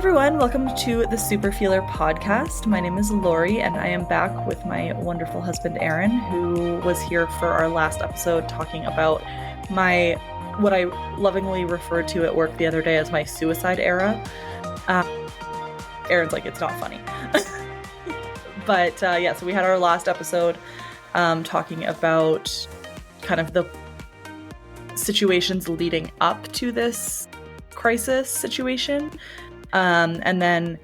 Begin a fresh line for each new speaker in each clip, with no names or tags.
everyone, welcome to the Super Feeler podcast. My name is Lori and I am back with my wonderful husband Aaron, who was here for our last episode talking about what I lovingly referred to at work the other day as my suicide era. Aaron's like, it's not funny. But so we had our last episode talking about kind of the situations leading up to this crisis situation. And then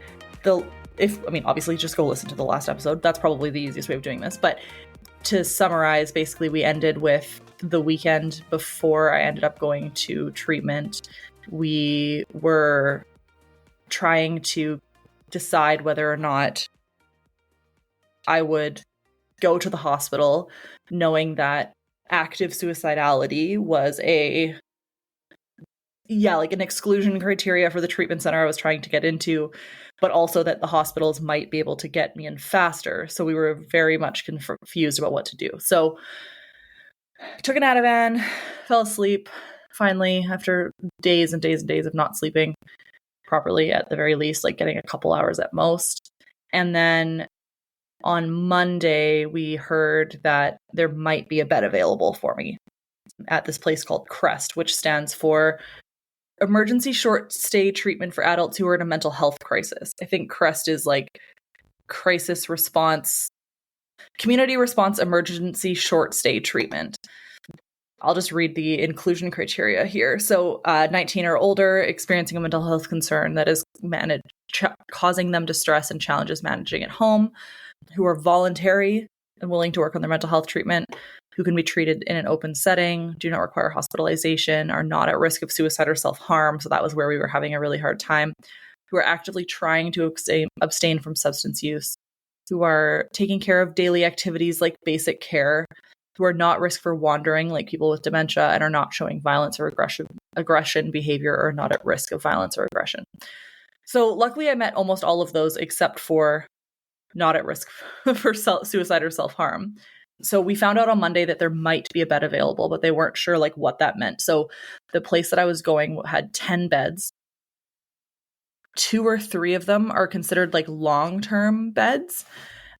obviously just go listen to the last episode. That's probably the easiest way of doing this. But to summarize, basically we ended with the weekend before I ended up going to treatment. We were trying to decide whether or not I would go to the hospital, knowing that active suicidality was an exclusion criteria for the treatment center I was trying to get into, but also that the hospitals might be able to get me in faster. So we were very much confused about what to do. So took an Ativan, fell asleep finally after days and days and days of not sleeping properly, at the very least, like getting a couple hours at most. And then on Monday, we heard that there might be a bed available for me at this place called CRESST, which stands for Emergency Short Stay Treatment for Adults Who Are in a Mental Health Crisis. I think CRESST is like Crisis Response, Community Response Emergency Short Stay Treatment. I'll just read the inclusion criteria here. So 19 or older, experiencing a mental health concern that is causing them distress and challenges managing at home, who are voluntary and willing to work on their mental health treatment, who can be treated in an open setting, do not require hospitalization, are not at risk of suicide or self-harm. So that was where we were having a really hard time. Who are actively trying to abstain from substance use, who are taking care of daily activities like basic care, who are not at risk for wandering like people with dementia and are not showing violence or aggression behavior, or not at risk of violence or aggression. So luckily I met almost all of those except for not at risk for suicide or self-harm. So we found out on Monday that there might be a bed available, but they weren't sure like what that meant. So the place that I was going had 10 beds. 2 or 3 of them are considered like long-term beds.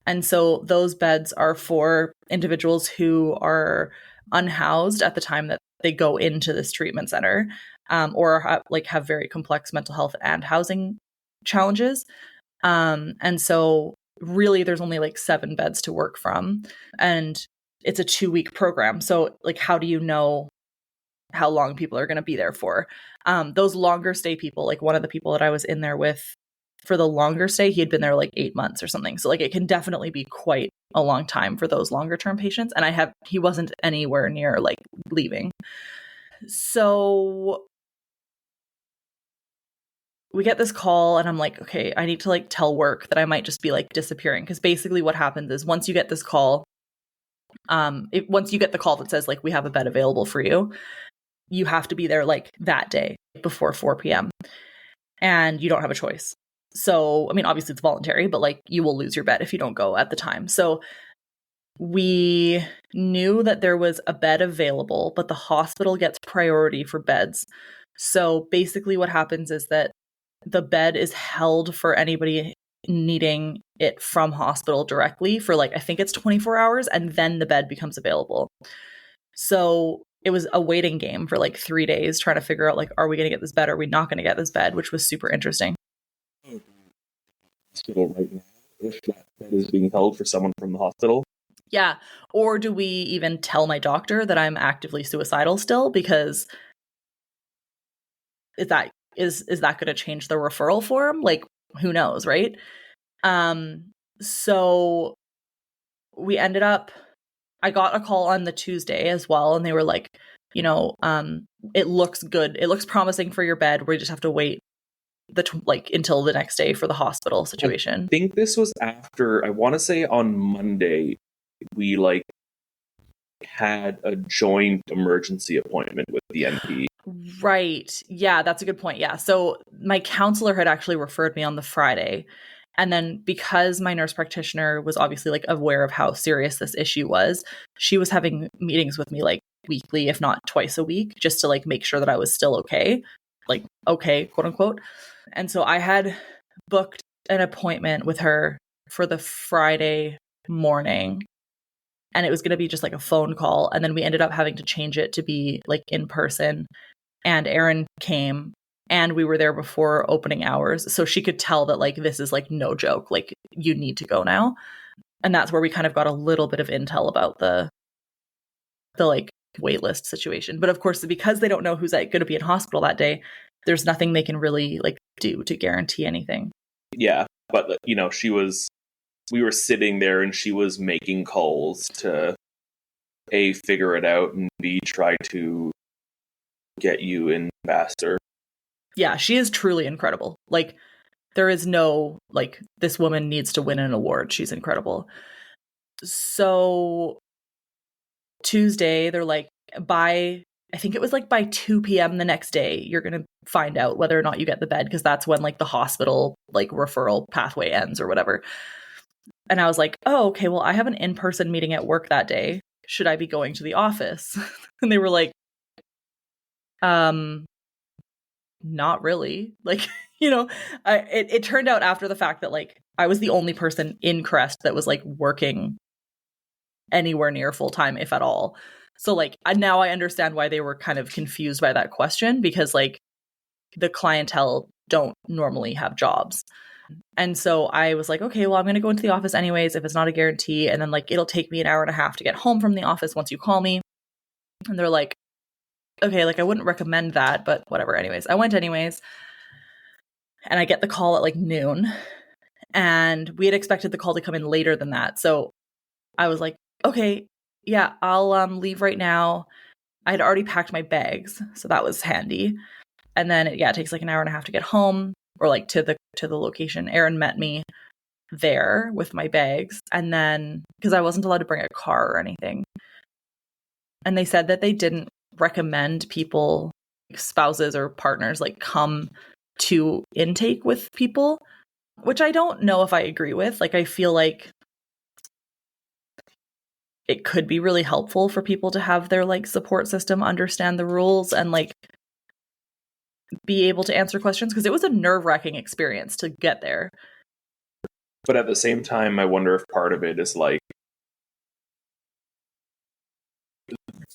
And so those beds are for individuals who are unhoused at the time that they go into this treatment center, or have very complex mental health and housing challenges. And so really there's only like 7 beds to work from, and it's a 2-week program. So like, how do you know how long people are going to be there for? Those longer stay people, like one of the people that I was in there with for the longer stay, he had been there like 8 months or something. So like it can definitely be quite a long time for those longer term patients. And he wasn't anywhere near like leaving. So we get this call and I'm like, okay, I need to like tell work that I might just be like disappearing. Because basically what happens is once you get this call, once you get the call that says like, we have a bed available for you, you have to be there like that day before 4 p.m. and you don't have a choice. So, I mean, obviously it's voluntary, but like you will lose your bed if you don't go at the time. So we knew that there was a bed available, but the hospital gets priority for beds. So basically what happens is that the bed is held for anybody needing it from hospital directly for like, I think it's 24 hours, and then the bed becomes available. So it was a waiting game for like 3 days trying to figure out like, are we going to get this bed? Or are we not going to get this bed? Which was super interesting.
Hospital right now, if that bed is being held for someone from the hospital.
Yeah. Or do we even tell my doctor that I'm actively suicidal still? Because is that going to change the referral form? Like, who knows, right? So we ended up, I got a call on the Tuesday as well, and they were like, it looks good. It looks promising for your bed. We just have to wait until the next day for the hospital situation.
I think this was after, I want to say on Monday, we had a joint emergency appointment with the NP.
Right. Yeah, that's a good point. Yeah. So my counselor had actually referred me on the Friday. And then because my nurse practitioner was obviously aware of how serious this issue was, she was having meetings with me weekly, if not twice a week, just to make sure that I was still okay. like okay, quote unquote. And so I had booked an appointment with her for the Friday morning, and it was going to be just like a phone call, and then we ended up having to change it to be like in person, and Erin came, and we were there before opening hours, so she could tell that like this is like no joke, like you need to go now. And that's where we kind of got a little bit of intel about the like waitlist situation. But of course, because they don't know who's like, going to be in hospital that day, there's nothing they can really like do to guarantee anything.
Yeah, but you know, we were sitting there and she was making calls to A, figure it out, and B, try to get you in faster.
Yeah, she is truly incredible. Like, there is no, like, this woman needs to win an award. She's incredible. So Tuesday, they're like, I think it was like by 2 p.m. the next day, you're going to find out whether or not you get the bed, because that's when like the hospital like referral pathway ends or whatever. And I was like, oh, okay, well, I have an in-person meeting at work that day. Should I be going to the office? And they were like, not really. Like, you know, it turned out after the fact that like I was the only person in CRESST that was like working anywhere near full time, if at all. So like now I understand why they were kind of confused by that question, because like the clientele don't normally have jobs. And so I was like, okay, well, I'm going to go into the office anyways, if it's not a guarantee. And then like, it'll take me an hour and a half to get home from the office once you call me. And they're like, okay, like I wouldn't recommend that, but whatever. Anyways, I went anyways. And I get the call at like noon. And we had expected the call to come in later than that. So I was like, okay, yeah, I'll leave right now. I had already packed my bags, so that was handy. And then it takes like an hour and a half to get home, or like to the location. Erin met me there with my bags, and then because I wasn't allowed to bring a car or anything. And they said that they didn't recommend people, spouses or partners, like come to intake with people, which I don't know if I agree with. Like I feel like it could be really helpful for people to have their like support system understand the rules and like be able to answer questions, because it was a nerve-wracking experience to get there.
But at the same time, I wonder if part of it is like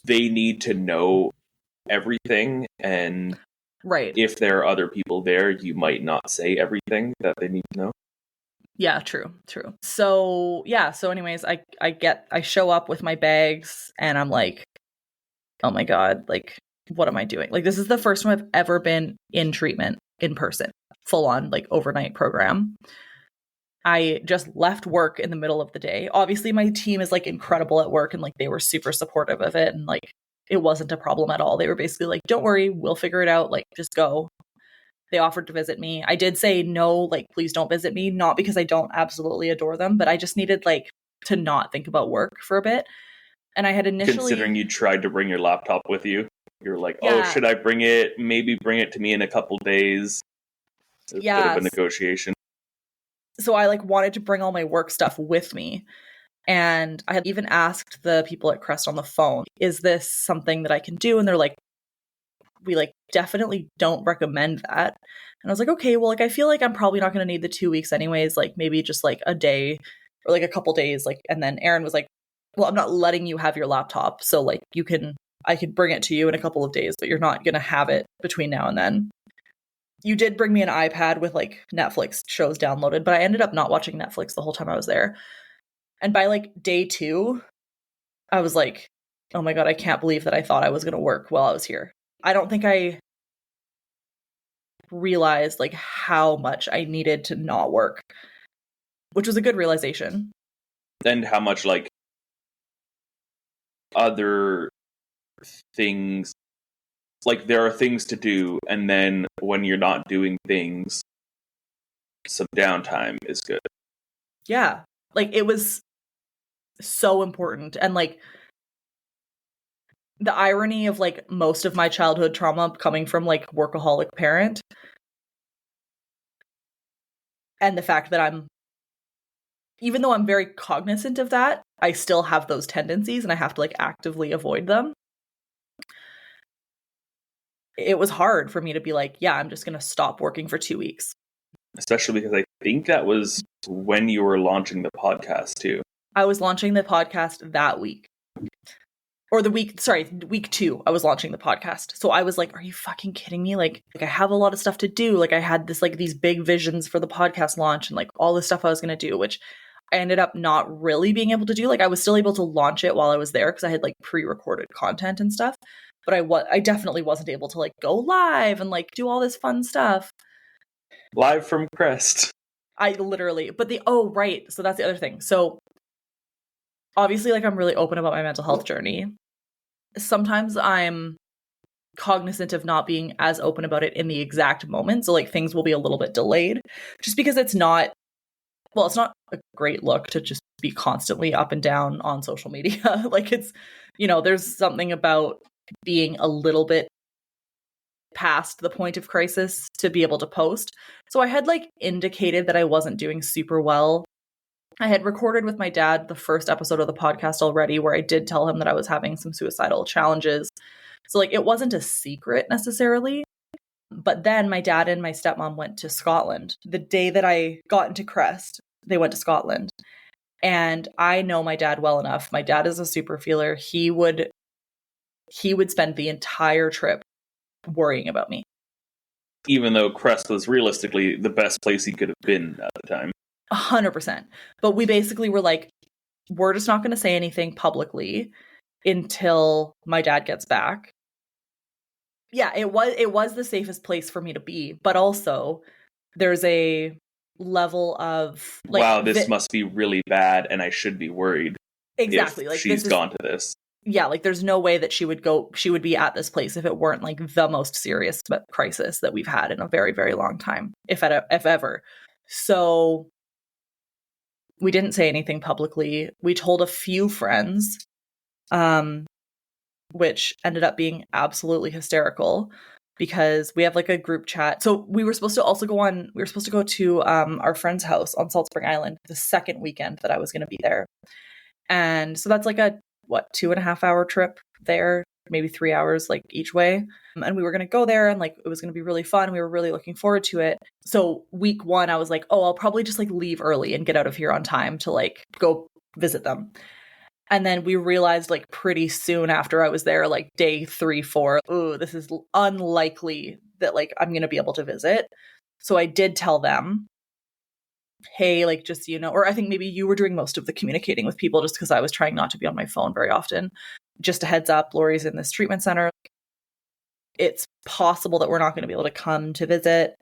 they need to know everything, and
right,
if there are other people there, you might not say everything that they need to know.
Yeah, true. So anyways, I show up with my bags, and I'm like, oh my God, like, what am I doing? Like, this is the first time I've ever been in treatment in person, full on like overnight program. I just left work in the middle of the day. Obviously, my team is like incredible at work, and like they were super supportive of it, and like it wasn't a problem at all. They were basically like, don't worry, we'll figure it out. Like, just go. They offered to visit me. I did say no, like, please don't visit me. Not because I don't absolutely adore them, but I just needed like to not think about work for a bit. And I had initially,
considering you tried to bring your laptop with you, you were like,
yeah,
oh, should I bring it? Maybe bring it to me in a couple days. It's a bit of a negotiation.
So I like wanted to bring all my work stuff with me. And I had even asked the people at CRESST on the phone, is this something that I can do? And they're like, we like definitely don't recommend that. And I was like, okay, well, like I feel like I'm probably not going to need the 2 weeks anyways, like maybe just like a day or like a couple days. Like, and then Erin was like, well, I'm not letting you have your laptop, so like I could bring it to you in a couple of days, but you're not going to have it between now and then. You did bring me an iPad with like Netflix shows downloaded, but I ended up not watching Netflix the whole time I was there. And by like day 2, I was like, oh my God, I can't believe that I thought I was going to work while I was here. I don't think I realized like how much I needed to not work, which was a good realization.
And how much like other things, like there are things to do, and then when you're not doing things, some downtime is good.
Yeah, like it was so important. And like the irony of like most of my childhood trauma coming from like workaholic parent, and the fact that even though I'm very cognizant of that, I still have those tendencies and I have to like actively avoid them. it was hard for me to be like, yeah, I'm just going to stop working for 2 weeks.
Especially because I think that was when you were launching the podcast too.
I was launching the podcast that week. Or week 2, I was launching the podcast. So I was like, are you fucking kidding me? Like I have a lot of stuff to do. Like I had this, like these big visions for the podcast launch and like all the stuff I was going to do, which I ended up not really being able to do. Like I was still able to launch it while I was there because I had like pre-recorded content and stuff. But I definitely wasn't able to like go live and like do all this fun stuff.
Live from CRESST.
Right. So that's the other thing. So obviously, like, I'm really open about my mental health journey. Sometimes I'm cognizant of not being as open about it in the exact moment. So, like, things will be a little bit delayed just because it's not a great look to just be constantly up and down on social media. Like, it's, there's something about being a little bit past the point of crisis to be able to post. So I had, like, indicated that I wasn't doing super well. I had recorded with my dad the first episode of the podcast already where I did tell him that I was having some suicidal challenges. So, like, it wasn't a secret necessarily. But then my dad and my stepmom went to Scotland. The day that I got into CRESST, they went to Scotland. And I know my dad well enough. My dad is a super feeler. He would spend the entire trip worrying about me.
Even though CRESST was realistically the best place he could have been at the time.
100%. But we basically were like, we're just not going to say anything publicly until my dad gets back. Yeah, it was the safest place for me to be, but also there's a level of like,
wow, this must be really bad and I should be worried.
Exactly.
If
like
she's gone to this.
Yeah, like there's no way that she would be at this place if it weren't like the most serious crisis that we've had in a very, very long time, if ever. So we didn't say anything publicly. We told a few friends, which ended up being absolutely hysterical because we have like a group chat. So we were supposed to go to our friend's house on Salt Spring Island the second weekend that I was going to be there. And so that's like a 2.5 hour trip there, maybe 3 hours like each way. And we were going to go there and like it was going to be really fun. We were really looking forward to it. So week 1, I was like, oh, I'll probably just like leave early and get out of here on time to like go visit them. And then we realized like pretty soon after I was there, like day 3, 4, oh, this is unlikely that like I'm going to be able to visit. So I did tell them, hey, like just, or I think maybe you were doing most of the communicating with people just because I was trying not to be on my phone very often. Just a heads up, Lori's in this treatment center. It's possible that we're not going to be able to come to visit.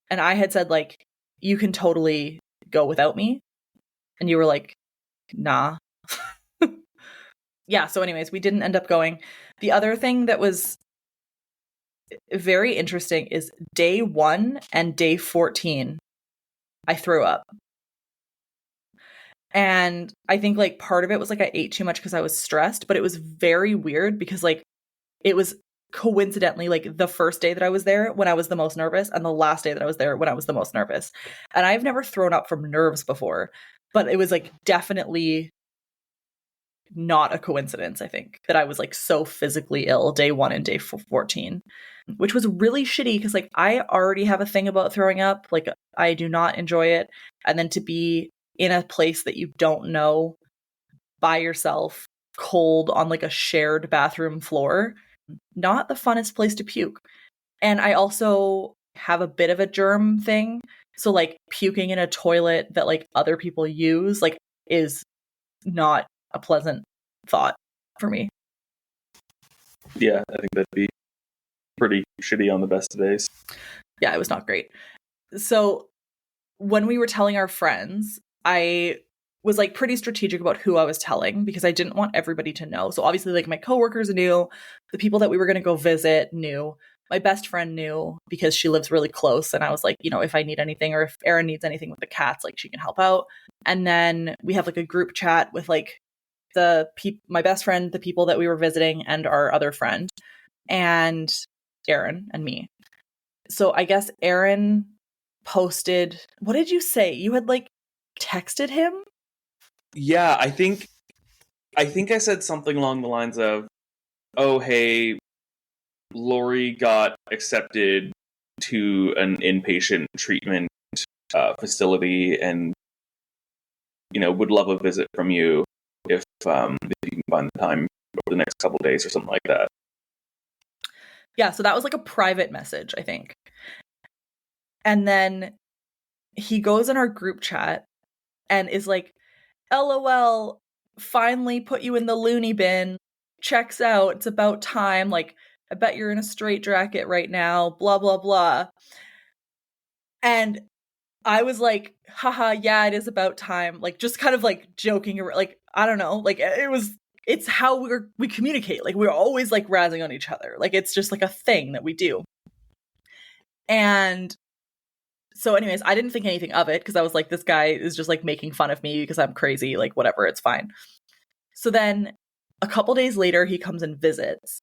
And I had said like, you can totally go without me. And you were like, nah. Yeah, so anyways, we didn't end up going. The other thing that was very interesting is day 1 and day 14, I threw up. And I think like part of it was like I ate too much because I was stressed, but it was very weird because like it was coincidentally like the first day that I was there when I was the most nervous and the last day that I was there when I was the most nervous. And I've never thrown up from nerves before, but it was like definitely not a coincidence, I think, that I was like so physically ill day 1 and day 14, which was really shitty because like I already have a thing about throwing up. Like I do not enjoy it. And then to be in a place that you don't know by yourself, cold on like a shared bathroom floor, not the funnest place to puke. And I also have a bit of a germ thing. So like puking in a toilet that like other people use like is not a pleasant thought for me.
Yeah, I think that'd be pretty shitty on the best of days.
Yeah, it was not great. So when we were telling our friends, I was like pretty strategic about who I was telling because I didn't want everybody to know. So obviously like my coworkers knew, the people that we were going to go visit knew, my best friend knew because she lives really close. And I was like, if I need anything or if Erin needs anything with the cats, like she can help out. And then we have like a group chat with like my best friend, the people that we were visiting, and our other friend, and Erin and me. So I guess Erin posted, what did you say? You had like texted him?
Yeah, I think I said something along the lines of, oh, hey, Lori got accepted to an inpatient treatment facility, and would love a visit from you if you can find the time over the next couple of days or something like that.
Yeah, so that was like a private message, I think. And then he goes in our group chat and is like, LOL, finally put you in the loony bin. Checks out. It's about time. Like, I bet you're in a straitjacket right now. Blah, blah, blah. And I was like, haha, yeah, it is about time. Like, just kind of like joking around. Like, I don't know. Like, it's how we communicate. Like, we're always like razzing on each other. Like, it's just like a thing that we do. And so anyways, I didn't think anything of it because I was like, this guy is just like making fun of me because I'm crazy. Like, whatever, it's fine. So then a couple days later, he comes and visits.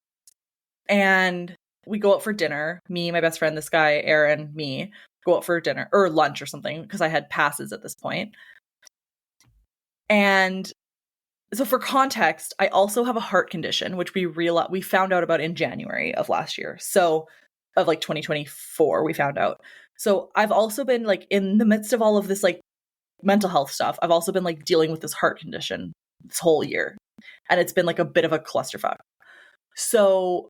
And we go out for dinner. Me, my best friend, this guy, Aaron, me, go out for dinner or lunch or something because I had passes at this point. And so for context, I also have a heart condition, which we found out about in January of last year. So of like 2024, we found out. So I've also been like in the midst of all of this like mental health stuff, I've also been like dealing with this heart condition this whole year. And it's been like a bit of a clusterfuck. So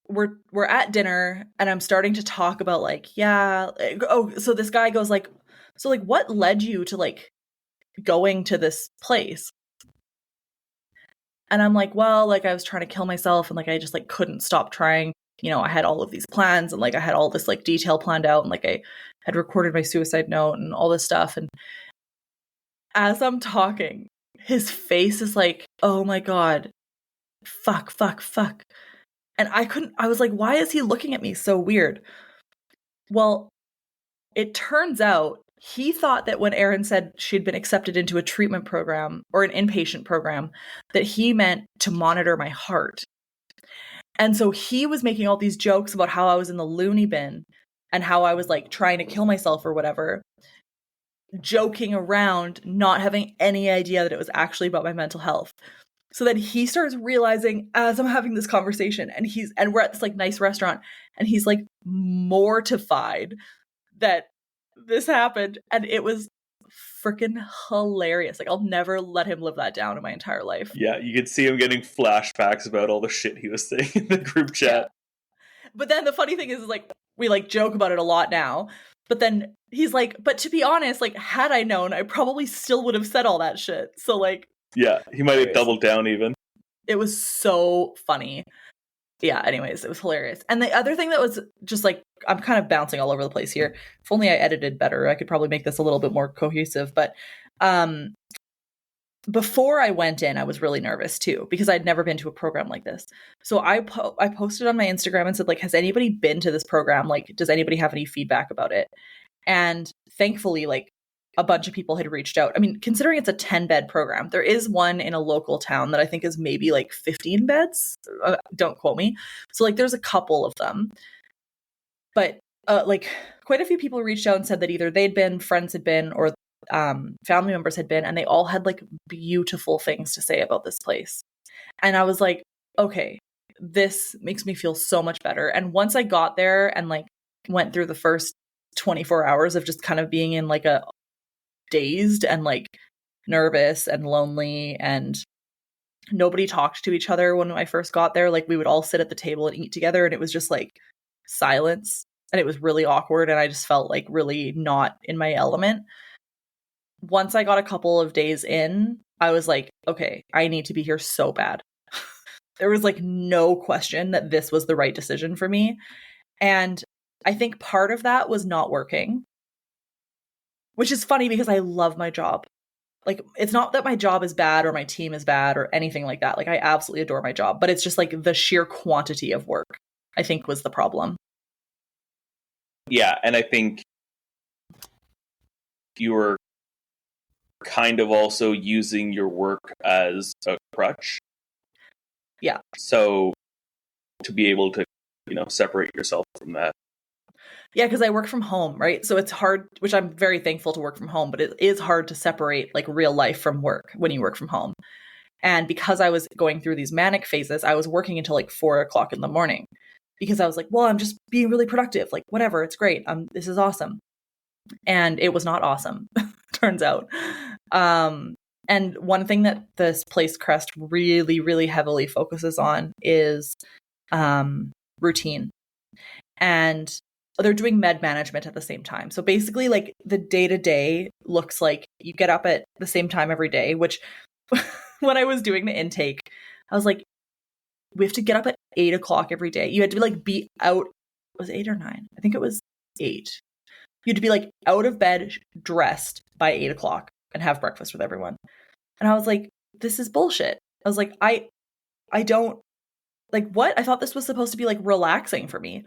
we're at dinner and I'm starting to talk about like, yeah, so this guy goes like, so like what led you to like going to this place? And I'm like, well, like I was trying to kill myself and like I just like couldn't stop trying. I had all of these plans and like I had all this like detail planned out and like I had recorded my suicide note and all this stuff. And as I'm talking, his face is like, oh my God, fuck. And I was like, why is he looking at me so weird? Well, it turns out he thought that when Erin said she'd been accepted into a treatment program or an inpatient program, that he meant to monitor my heart. And so he was making all these jokes about how I was in the loony bin and how I was like trying to kill myself or whatever, joking around, not having any idea that it was actually about my mental health. So then he starts realizing as I'm having this conversation and we're at this like nice restaurant and he's like mortified that this happened. And it was freaking hilarious. Like I'll never let him live that down in my entire life.
Yeah, you could see him getting flashbacks about all the shit he was saying in the group chat.
Yeah. But then the funny thing is like we like joke about it a lot now. But then he's like, but to be honest, like had I known, I probably still would have said all that shit. So like,
yeah, he might have doubled down even.
It was so funny. Yeah, anyways, it was hilarious. And the other thing that was just like, I'm kind of bouncing all over the place here. If only I edited better, I could probably make this a little bit more cohesive. But before I went in, I was really nervous too, because I'd never been to a program like this. So I posted on my Instagram and said, like, has anybody been to this program? Like, does anybody have any feedback about it? And thankfully, like, a bunch of people had reached out. I mean, considering it's a 10-bed program, there is one in a local town that I think is maybe like 15 beds. Don't quote me. So like there's a couple of them. But like quite a few people reached out and said that either they'd been, friends had been, or family members had been, and they all had like beautiful things to say about this place. And I was like, okay, this makes me feel so much better. And once I got there and like went through the first 24 hours of just kind of being in like a dazed and like nervous and lonely, and nobody talked to each other when I first got there. Like we would all sit at the table and eat together and it was just like silence and it was really awkward and I just felt like really not in my element. Once I got a couple of days in, I was like, okay, I need to be here so bad. There was like no question that this was the right decision for me. And I think part of that was not working. Which is funny because I love my job. Like, it's not that my job is bad or my team is bad or anything like that. Like, I absolutely adore my job. But it's just like the sheer quantity of work, I think, was the problem.
Yeah, and I think you were kind of also using your work as a crutch.
Yeah.
So to be able to, separate yourself from that.
Yeah, because I work from home, right? So it's hard, which I'm very thankful to work from home, but it is hard to separate like real life from work when you work from home. And because I was going through these manic phases, I was working until like 4 o'clock in the morning because I was like, well, I'm just being really productive. Like, whatever, it's great. This is awesome. And it was not awesome, turns out. And one thing that this place CRESST really, really heavily focuses on is routine. And they're doing med management at the same time. So basically, like, the day-to-day looks like you get up at the same time every day, which when I was doing the intake, I was like, we have to get up at 8 o'clock every day. You had to like be out. Was it 8 or 9? I think it was 8. You had to be like out of bed, dressed by 8 o'clock and have breakfast with everyone. And I was like, this is bullshit. I was like, I don't, like, what? I thought this was supposed to be like relaxing for me.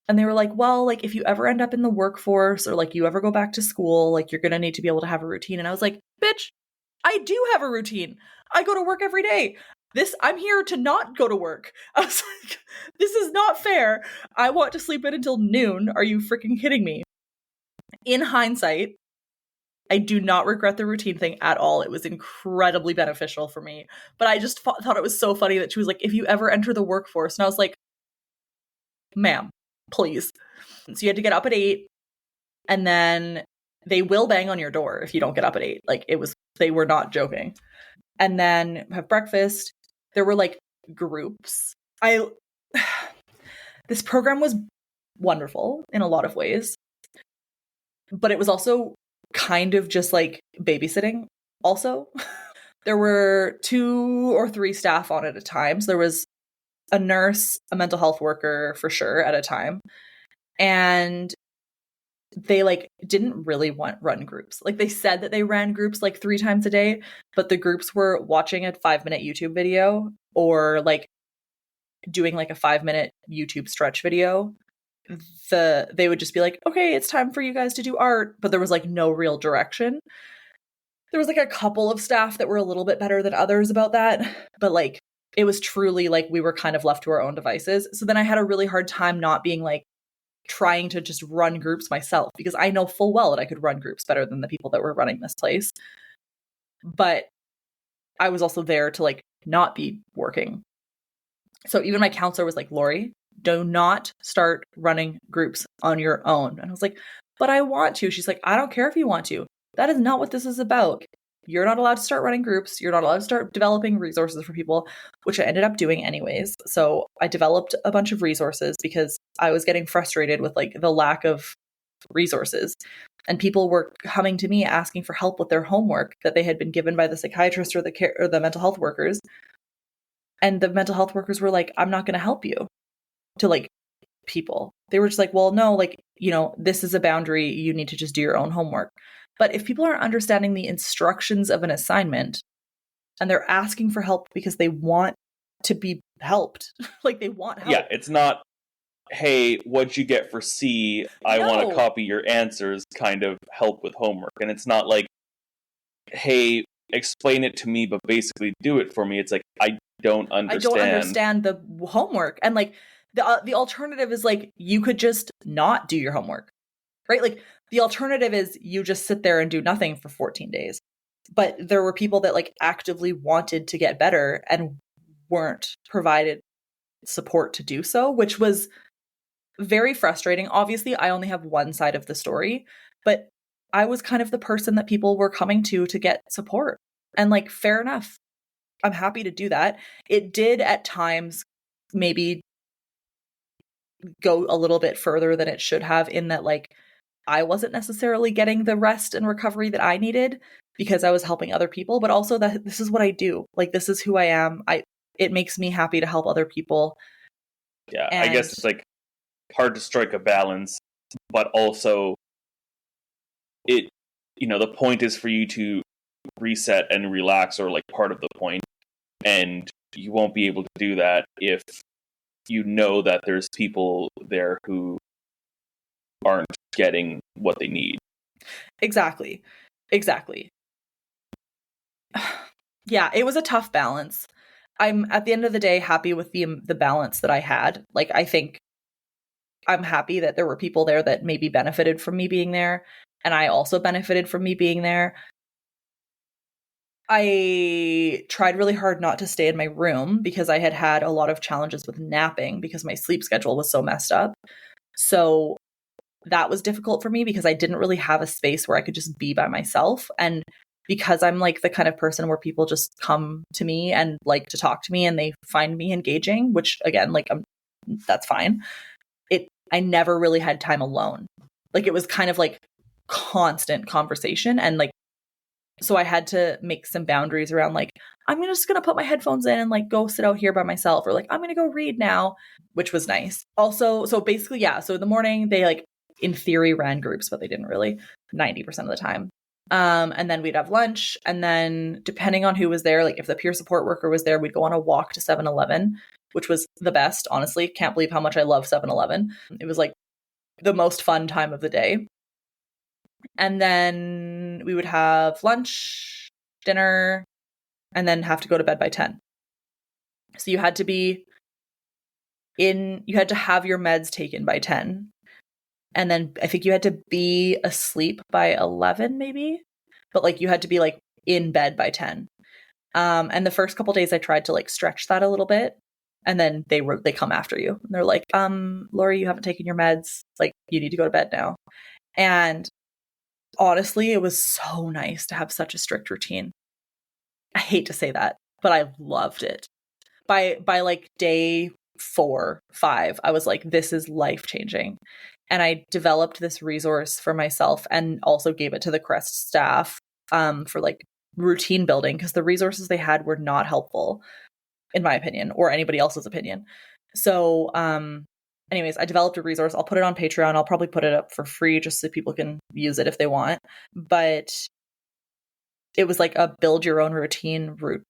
And they were like, well, like, if you ever end up in the workforce or like you ever go back to school, like, you're going to need to be able to have a routine. And I was like, bitch, I do have a routine. I go to work every day. I'm here to not go to work. I was like, this is not fair. I want to sleep in until noon. Are you freaking kidding me? In hindsight, I do not regret the routine thing at all. It was incredibly beneficial for me. But I just thought it was so funny that she was like, if you ever enter the workforce. And I was like, ma'am, please. So you had to get up at 8, and then they will bang on your door if you don't get up at 8. Like, they were not joking. And then have breakfast. There were like groups. This program was wonderful in a lot of ways, but it was also kind of just like babysitting also. There were 2 or 3 staff on at a time. So there was a nurse, a mental health worker for sure at a time. And they like didn't really run groups. Like, they said that they ran groups like 3 times a day, but the groups were watching a 5-minute YouTube video or like doing like a 5-minute YouTube stretch video. They would just be like, okay, it's time for you guys to do art, but there was like no real direction. There was like a couple of staff that were a little bit better than others about that, but like it was truly like we were kind of left to our own devices. So then I had a really hard time not being like trying to just run groups myself, because I know full well that I could run groups better than the people that were running this place. But I was also there to like not be working. So even my counselor was like, Lori, do not start running groups on your own. And I was like, but I want to. She's like, I don't care if you want to. That is not what this is about. You're not allowed to start running groups. You're not allowed to start developing resources for people, which I ended up doing anyways. So I developed a bunch of resources because I was getting frustrated with like the lack of resources. And people were coming to me asking for help with their homework that they had been given by the psychiatrist or the mental health workers. And the mental health workers were like, I'm not going to help you. To like people, they were just like, well, no, like, you know, this is a boundary. You need to just do your own homework. But if people aren't understanding the instructions of an assignment and they're asking for help because they want to be helped, like they want help.
Yeah, it's not, hey, what'd you get for C? I want to copy your answers kind of help with homework. And it's not like, hey, explain it to me, but basically do it for me. It's like, I don't understand
the homework. And like the alternative is like, you could just not do your homework, right? Like the alternative is you just sit there and do nothing for 14 days. But there were people that like actively wanted to get better and weren't provided support to do so, which was very frustrating. Obviously, I only have one side of the story, but I was kind of the person that people were coming to get support. And like, fair enough. I'm happy to do that. It did at times maybe go a little bit further than it should have, in that like I wasn't necessarily getting the rest and recovery that I needed because I was helping other people, but also that this is what I do. Like, this is who I am. It makes me happy to help other people.
Yeah, I guess it's like hard to strike a balance, but also it, you know, the point is for you to reset and relax, or like part of the point, and you won't be able to do that if you know that there's people there who aren't getting what they need.
Exactly. Yeah, it was a tough balance. I'm at the end of the day happy with the balance that I had. Like, I think I'm happy that there were people there that maybe benefited from me being there, and I also benefited from me being there. I tried really hard not to stay in my room because I had a lot of challenges with napping because my sleep schedule was so messed up. So that was difficult for me because I didn't really have a space where I could just be by myself. And because I'm like the kind of person where people just come to me and like to talk to me and they find me engaging, which again, like that's fine. I never really had time alone. Like it was kind of like constant conversation, and like so I had to make some boundaries around like I'm just going to put my headphones in and like go sit out here by myself, or like I'm going to go read now, which was nice. Also, so basically yeah, so in the morning they like in theory ran groups, but they didn't really 90% of the time. And then we'd have lunch, and then depending on who was there, like if the peer support worker was there, we'd go on a walk to 7-Eleven, which was the best, honestly. Can't believe how much I love 7-Eleven. It was like the most fun time of the day. And then we would have lunch, dinner, and then have to go to bed by 10. So you had to have your meds taken by 10. And then I think you had to be asleep by 11 maybe, but like you had to be like in bed by 10. And the first couple days I tried to like stretch that a little bit, and then they come after you and they're like, Lori, you haven't taken your meds. Like you need to go to bed now. And honestly, it was so nice to have such a strict routine. I hate to say that, but I loved it. By like day 4, 5, I was like, this is life-changing. And I developed this resource for myself and also gave it to the CRESST staff for like routine building, because the resources they had were not helpful, in my opinion, or anybody else's opinion. So anyways, I developed a resource. I'll put it on Patreon. I'll probably put it up for free just so people can use it if they want. But it was like a build your own routine route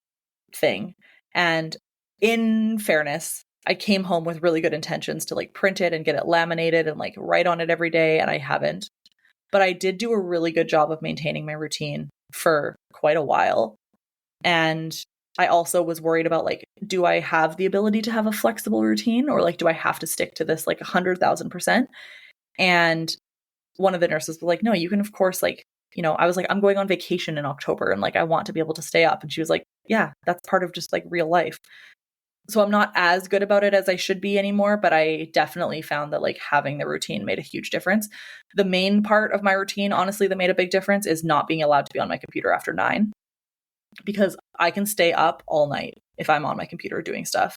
thing. And in fairness, I came home with really good intentions to like print it and get it laminated and like write on it every day, and I haven't. But I did do a really good job of maintaining my routine for quite a while. And I also was worried about like, do I have the ability to have a flexible routine, or like, do I have to stick to this like 100,000%? And one of the nurses was like, no, you can of course, like, you know, I was like, I'm going on vacation in October and like, I want to be able to stay up. And she was like, yeah, that's part of just like real life. So I'm not as good about it as I should be anymore, but I definitely found that like having the routine made a huge difference. The main part of my routine, honestly, that made a big difference is not being allowed to be on my computer after 9, because I can stay up all night if I'm on my computer doing stuff.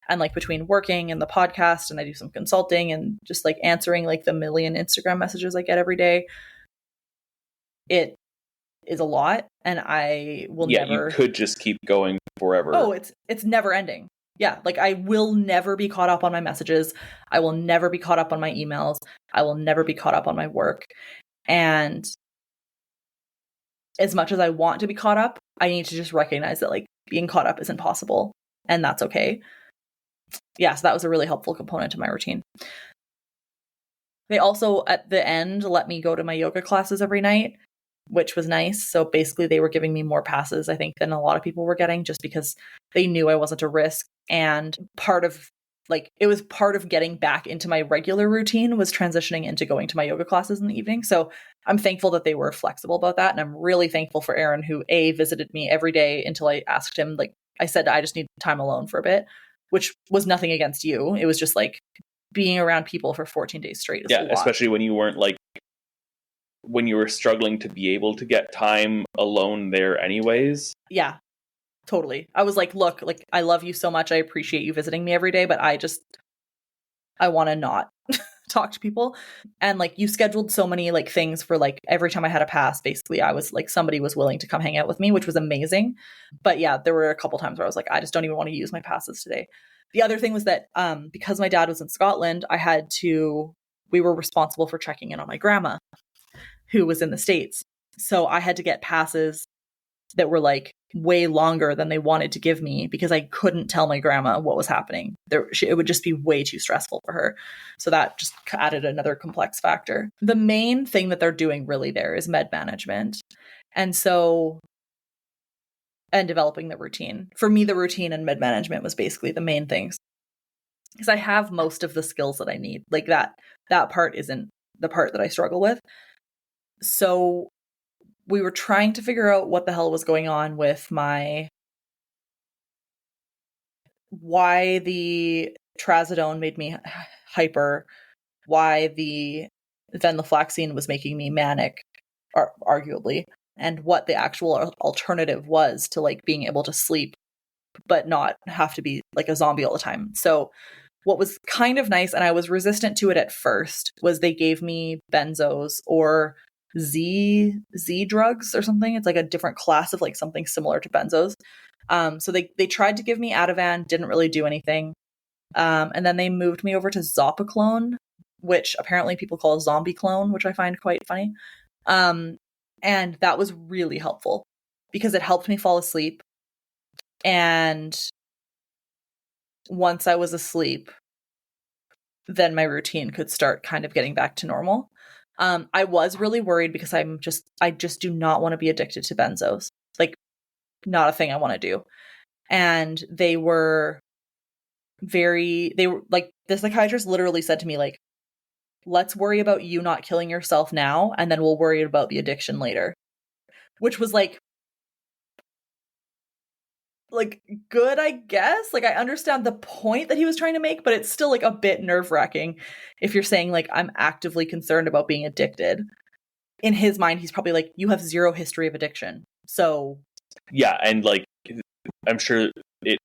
And like between working and the podcast, and I do some consulting and just like answering like the million Instagram messages I get every day, it is a lot, and I will never.
You could just keep going forever.
Oh, it's never ending. Yeah, like I will never be caught up on my messages. I will never be caught up on my emails. I will never be caught up on my work. And as much as I want to be caught up, I need to just recognize that like being caught up isn't possible, and that's okay. Yeah, so that was a really helpful component to my routine. They also, at the end, let me go to my yoga classes every night, which was nice. So basically they were giving me more passes, I think, than a lot of people were getting, just because they knew I wasn't a risk. And it was part of getting back into my regular routine was transitioning into going to my yoga classes in the evening. So I'm thankful that they were flexible about that. And I'm really thankful for Aaron, who visited me every day until I asked him, like I said, I just need time alone for a bit, which was nothing against you. It was just like being around people for 14 days straight is a lot.
Especially when you weren't like, when you were struggling to be able to get time alone there anyways.
Yeah, totally. I was like, look, like I love you so much. I appreciate you visiting me every day, but I want to not talk to people. And like you scheduled so many like things for like every time I had a pass, basically I was like, somebody was willing to come hang out with me, which was amazing. But yeah, there were a couple times where I was like, I just don't even want to use my passes today. The other thing was that because my dad was in Scotland, we were responsible for checking in on my grandma, who was in the States. So I had to get passes that were like way longer than they wanted to give me, because I couldn't tell my grandma what was happening. It would just be way too stressful for her. So that just added another complex factor. The main thing that they're doing really there is med management. And developing the routine. For me, the routine and med management was basically the main things, because I have most of the skills that I need. Like that part isn't the part that I struggle with. So we were trying to figure out what the hell was going on with why the trazodone made me hyper, why the venlafaxine was making me manic, arguably, and what the actual alternative was to like being able to sleep but not have to be like a zombie all the time. So what was kind of nice, and I was resistant to it at first, was they gave me benzos or Z drugs or something. It's like a different class of like something similar to benzos. So they tried to give me Ativan, didn't really do anything. And then they moved me over to Zopiclone, which apparently people call zombie clone, which I find quite funny. And that was really helpful because it helped me fall asleep. And once I was asleep, then my routine could start kind of getting back to normal. I was really worried because I just do not want to be addicted to benzos. Like, not a thing I want to do. And they were like, the psychiatrist literally said to me, like, let's worry about you not killing yourself now, and then we'll worry about the addiction later. Which was like good, I guess. Like, I understand the point that he was trying to make, but it's still like a bit nerve-wracking if you're saying like, I'm actively concerned about being addicted. In his mind, he's probably like, you have zero history of addiction. So
yeah, and like, I'm sure it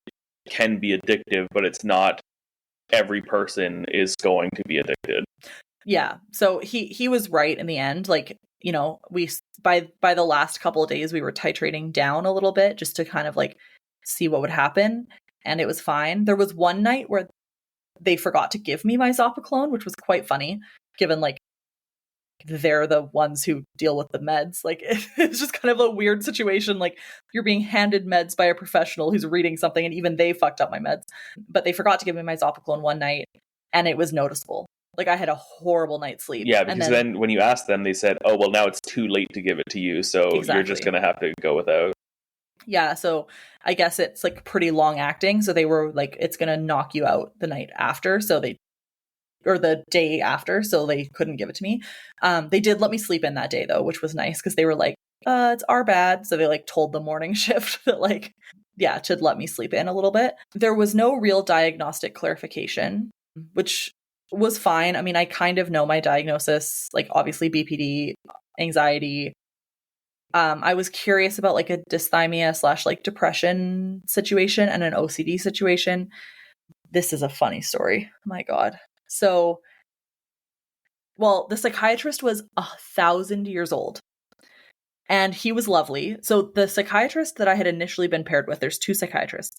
can be addictive, but it's not every person is going to be addicted.
Yeah. So he was right in the end. Like, you know, we by the last couple of days we were titrating down a little bit just to kind of like see what would happen, and it was fine. There was one night where they forgot to give me my Zopiclone, which was quite funny given like they're the ones who deal with the meds. Like, it's just kind of a weird situation. Like, you're being handed meds by a professional who's reading something, and even they fucked up my meds. But they forgot to give me my Zopiclone one night, and it was noticeable. Like, I had a horrible night's sleep.
Yeah, because then when you asked them, they said, oh, well, now it's too late to give it to you, so exactly. You're just going to have to go without.
Yeah, so I guess it's like pretty long acting. So they were like, it's going to knock you out the night after. Or the day after, so they couldn't give it to me. They did let me sleep in that day though, which was nice because they were like, it's our bad. So they like told the morning shift that like, yeah, to let me sleep in a little bit. There was no real diagnostic clarification, which was fine. I mean, I kind of know my diagnosis, like obviously BPD, anxiety. I was curious about like a dysthymia / like depression situation and an OCD situation. This is a funny story. Oh my God. So, well, the psychiatrist was 1,000 years old, and he was lovely. So the psychiatrist that I had initially been paired with, there's two psychiatrists,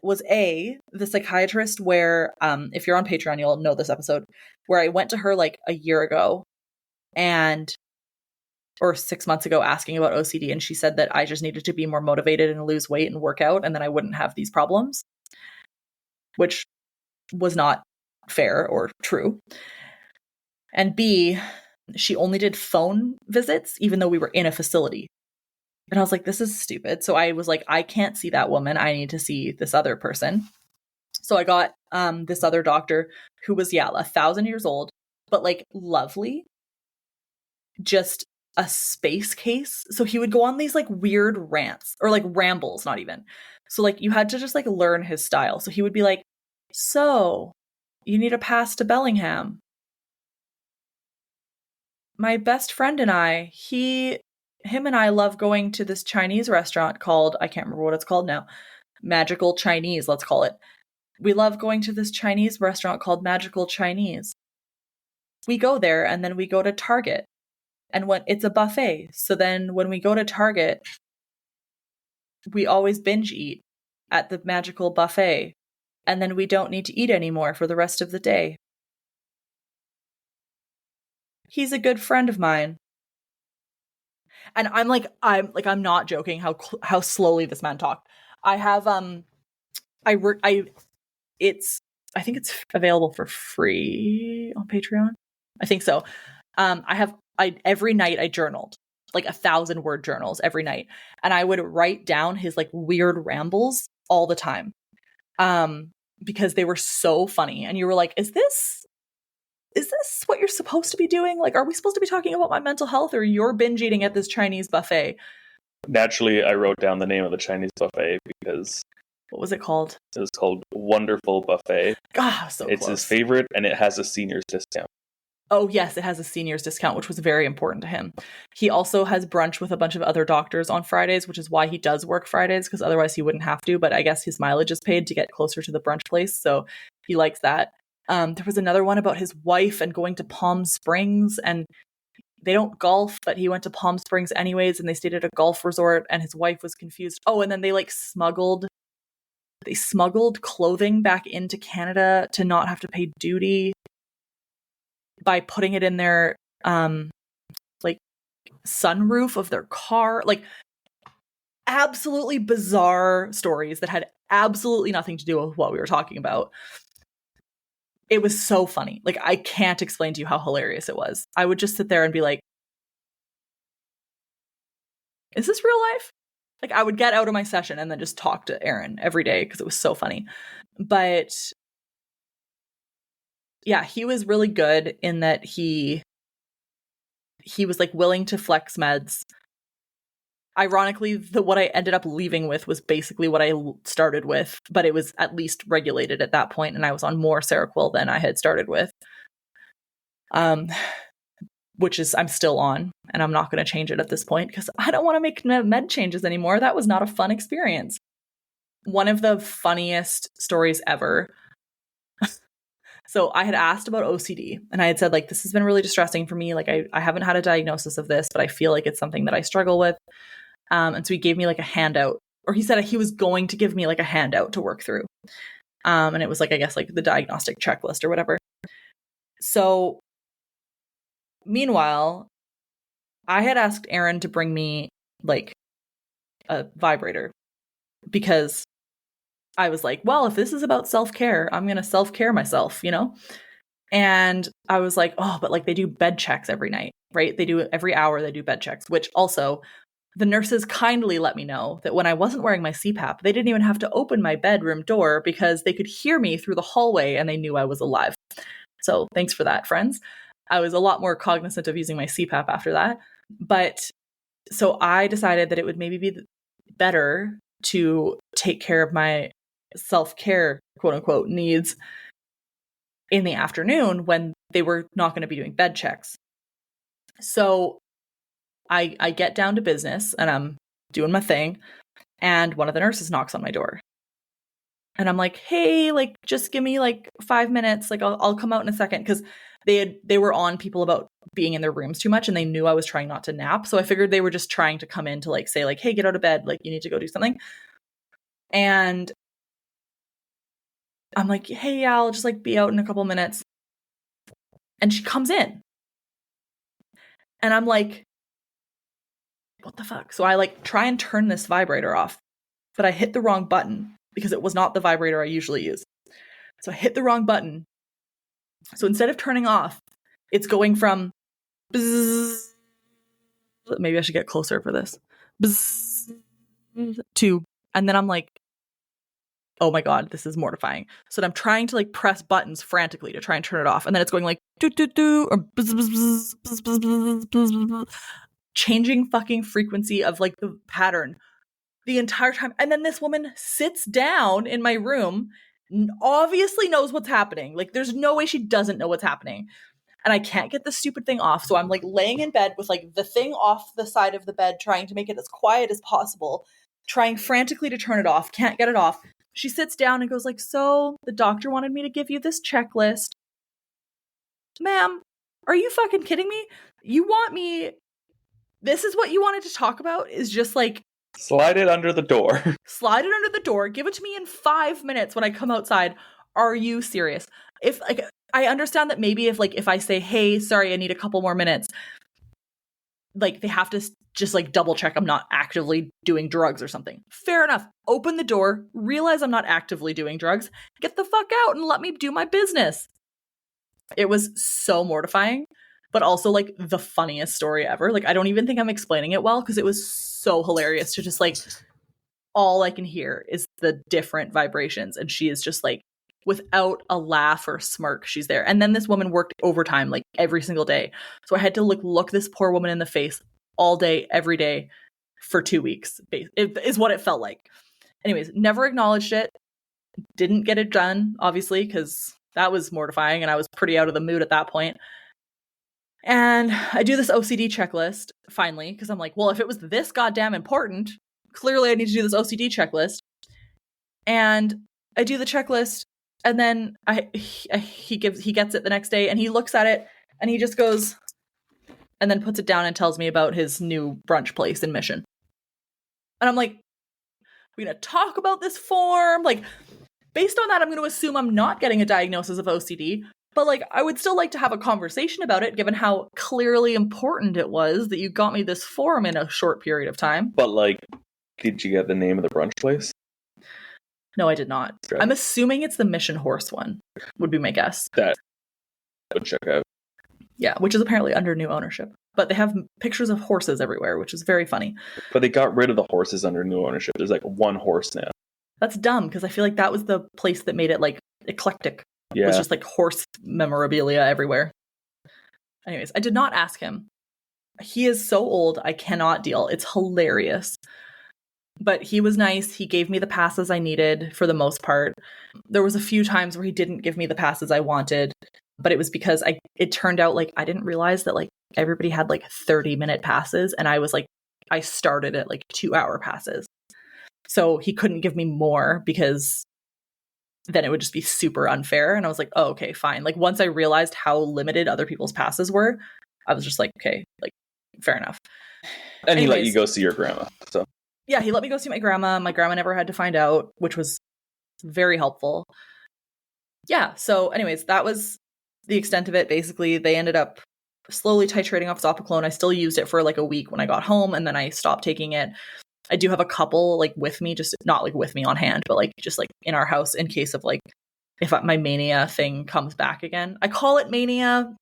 was the psychiatrist where, if you're on Patreon, you'll know this episode, where I went to her like a year ago or 6 months ago asking about OCD, and she said that I just needed to be more motivated and lose weight and work out, and then I wouldn't have these problems, which was not fair or true. And B, she only did phone visits, even though we were in a facility. And I was like, this is stupid. So I was like, I can't see that woman. I need to see this other person. So I got this other doctor who was, 1,000 years old, but like lovely, just a space case. So he would go on these like weird rants or like rambles, not even. So like you had to just like learn his style. So he would be like, so you need a pass to Bellingham. My best friend and I, him and I love going to this Chinese restaurant called, I can't remember what it's called now, Magical Chinese, let's call it. We love going to this Chinese restaurant called Magical Chinese. We go there and then we go to Target. And when it's a buffet. So then when we go to Target, we always binge eat at the Magical Buffet. And then we don't need to eat anymore for the rest of the day. He's a good friend of mine. And I'm not joking how slowly this man talked. I have I think it's available for free on Patreon. I think so. Every night I journaled, like 1,000-word journals every night, and I would write down his like weird rambles all the time. Because they were so funny, and you were like, is this is this what you're supposed to be doing? Like, are we supposed to be talking about my mental health, or you're binge eating at this Chinese buffet?
Naturally, I wrote down the name of the Chinese buffet because
What was it called?
it was called Wonderful Buffet.
Ah, so
it's
close.
his favorite, and it has a seniors discount.
Oh, yes, it has a seniors discount, which was very important to him. He also has brunch with a bunch of other doctors on Fridays, which is why he does work Fridays, because otherwise he wouldn't have to. But I guess his mileage is paid to get closer to the brunch place, so he likes that. There was another one about his wife and going to Palm Springs, and they don't golf, but he went to Palm Springs anyways, and they stayed at a golf resort, and his wife was confused. Oh, and then they smuggled clothing back into Canada to not have to pay duty by putting it in their sunroof of their car. Like, absolutely bizarre stories that had absolutely nothing to do with what we were talking about. It was so funny. Like, I can't explain to you how hilarious it was. I would just sit there and be like, is this real life? Like, I would get out of my session and then just talk to Aaron every day because it was so funny. But yeah, he was really good in that he was willing to flex meds. Ironically, what I ended up leaving with was basically what I started with, but it was at least regulated at that point, and I was on more Seroquel than I had started with. Which is I'm still on, and I'm not going to change it at this point because I don't want to make med changes anymore. That was not a fun experience. One of the funniest stories ever. So I had asked about OCD, and I had said, this has been really distressing for me. I haven't had a diagnosis of this, but I feel like it's something that I struggle with. And so he gave me a handout, or he said he was going to give me a handout to work through. And it was I guess the diagnostic checklist or whatever. So meanwhile, I had asked Aaron to bring me a vibrator because I was well, if this is about self-care, I'm going to self-care myself, And I was oh, but they do bed checks every night, right? They do every hour, they do bed checks, which also the nurses kindly let me know that when I wasn't wearing my CPAP, they didn't even have to open my bedroom door because they could hear me through the hallway and they knew I was alive. So thanks for that, friends. I was a lot more cognizant of using my CPAP after that. But so I decided that it would maybe be better to take care of my self-care, quote unquote, needs in the afternoon when they were not going to be doing bed checks. So I get down to business and I'm doing my thing, and one of the nurses knocks on my door. And I'm like, hey, just give me 5 minutes. I'll come out in a second. Because they were on people about being in their rooms too much, and they knew I was trying not to nap. So I figured they were just trying to come in to say hey, get out of bed. You need to go do something. And I'm like, hey, yeah, I'll just be out in a couple minutes. And she comes in. And I'm like, what the fuck? So I try and turn this vibrator off, but I hit the wrong button because it was not the vibrator I usually use. So I hit the wrong button. So instead of turning off, it's going from bzzz, maybe I should get closer for this, bzzz, to, and then I'm like, oh my God, this is mortifying. So I'm trying to press buttons frantically to try and turn it off. And then it's going do, do, do, or bzz, bzz, bzz, bzz, bzz, bzz, bzz, bzz, changing fucking frequency of the pattern the entire time. And then this woman sits down in my room, obviously knows what's happening. There's no way she doesn't know what's happening. And I can't get the stupid thing off. So I'm laying in bed with the thing off the side of the bed, trying to make it as quiet as possible, trying frantically to turn it off, can't get it off. She sits down and goes so the doctor wanted me to give you this checklist. Ma'am, are you fucking kidding me? You want me, this is what you wanted to talk about, is just
slide it under the door.
Slide it under the door. Give it to me in 5 minutes when I come outside. Are you serious? If I understand that maybe if I say, hey, sorry, I need a couple more minutes, they have to just double check I'm not actively doing drugs or something. Fair enough. Open the door, realize I'm not actively doing drugs, get the fuck out and let me do my business. It was so mortifying, but also the funniest story ever. I don't even think I'm explaining it well because it was so hilarious to just all I can hear is the different vibrations, and she is just without a laugh or smirk, she's there. And then this woman worked overtime like every single day. So I had to look this poor woman in the face all day, every day for 2 weeks. It is what it felt like. Anyways, never acknowledged it. Didn't get it done, obviously, because that was mortifying and I was pretty out of the mood at that point. And I do this OCD checklist finally, because I'm like, well, if it was this goddamn important, clearly I need to do this OCD checklist. And I do the checklist, and then he gets it the next day, and he looks at it, and he just goes, and then puts it down and tells me about his new brunch place in Mission. And I'm like, we're gonna talk about this form? Like, based on that, I'm gonna assume I'm not getting a diagnosis of OCD. But, like, I would still like to have a conversation about it, given how clearly important it was that you got me this form in a short period of time.
But, like, did you get the name of the brunch place?
No, I did not. Right. I'm assuming it's the Mission Horse one, would be my guess.
That would check out.
Yeah, which is apparently under new ownership. But they have pictures of horses everywhere, which is very funny.
But they got rid of the horses under new ownership. There's, like, one horse now.
That's dumb, because I feel like that was the place that made it, like, eclectic. Yeah. It was just like horse memorabilia everywhere. Anyways, I did not ask him. He is so old, I cannot deal. It's hilarious. But he was nice. He gave me the passes I needed for the most part. There was a few times where he didn't give me the passes I wanted, but it was because it turned out like I didn't realize that like everybody had like 30-minute passes, and I started at like 2-hour passes. So he couldn't give me more because then it would just be super unfair. And I was like, oh, okay, fine. Like once I realized how limited other people's passes were, I was just like, okay, like fair enough.
And he let you go see your grandma. So
yeah, he let me go see my grandma. My grandma never had to find out, which was very helpful. Yeah. So anyways, that was the extent of it. Basically, they ended up slowly titrating off Zopiclone. I still used it for like a week when I got home, and then I stopped taking it. I do have a couple like with me, just not like with me on hand, but like just like in our house in case of like if my mania thing comes back again. I call it mania.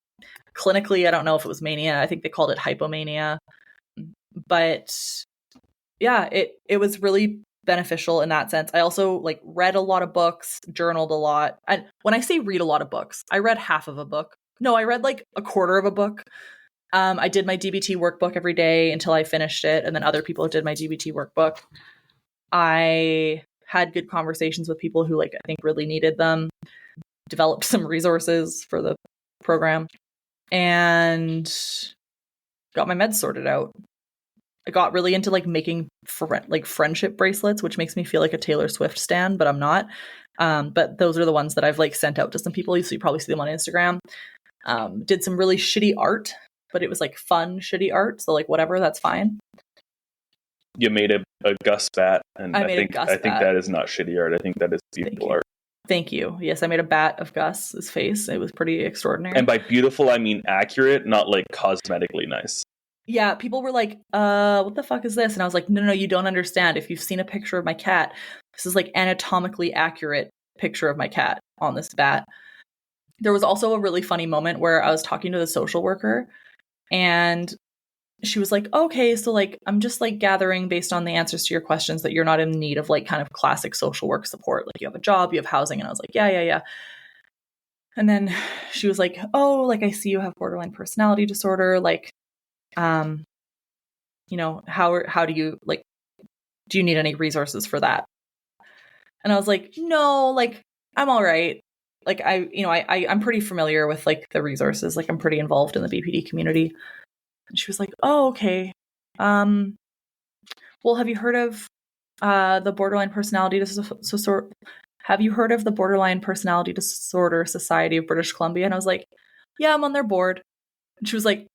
Clinically, I don't know if it was mania. I think they called it hypomania. But yeah, it was really beneficial in that sense. I also like read a lot of books, journaled a lot. And when I say read a lot of books, I read half of a book. No, I read like a quarter of a book. I did my DBT workbook every day until I finished it, and then other people did my DBT workbook. I had good conversations with people who like I think really needed them, developed some resources for the program, and got my meds sorted out. I got really into like making friendship bracelets, which makes me feel like a Taylor Swift stan, but I'm not. But those are the ones that I've like sent out to some people. So you probably see them on Instagram. Did some really shitty art, but it was like fun, shitty art. So like whatever, that's fine.
You made a Gus bat, and I think that is not shitty art. I think that is beautiful art.
Thank you. Yes, I made a bat of Gus's face. It was pretty extraordinary.
And by beautiful, I mean accurate, not like cosmetically nice.
Yeah, people were like, what the fuck is this? And I was like, no, you don't understand. If you've seen a picture of my cat, this is like anatomically accurate picture of my cat on this bat. There was also a really funny moment where I was talking to the social worker, and she was like, okay, so like, I'm just like gathering based on the answers to your questions that you're not in need of like kind of classic social work support. Like you have a job, you have housing. And I was like, yeah. And then she was like, oh, like I see you have borderline personality disorder. Like, you know, how do you like, do you need any resources for that? And I was like, no, like I'm all right. Like I'm pretty familiar with like the resources. Like I'm pretty involved in the BPD community. And she was like, oh, okay. Well, have you heard of the Borderline Personality Disorder? Have you heard of the Borderline Personality Disorder Society of British Columbia? And I was like, yeah, I'm on their board. And she was like,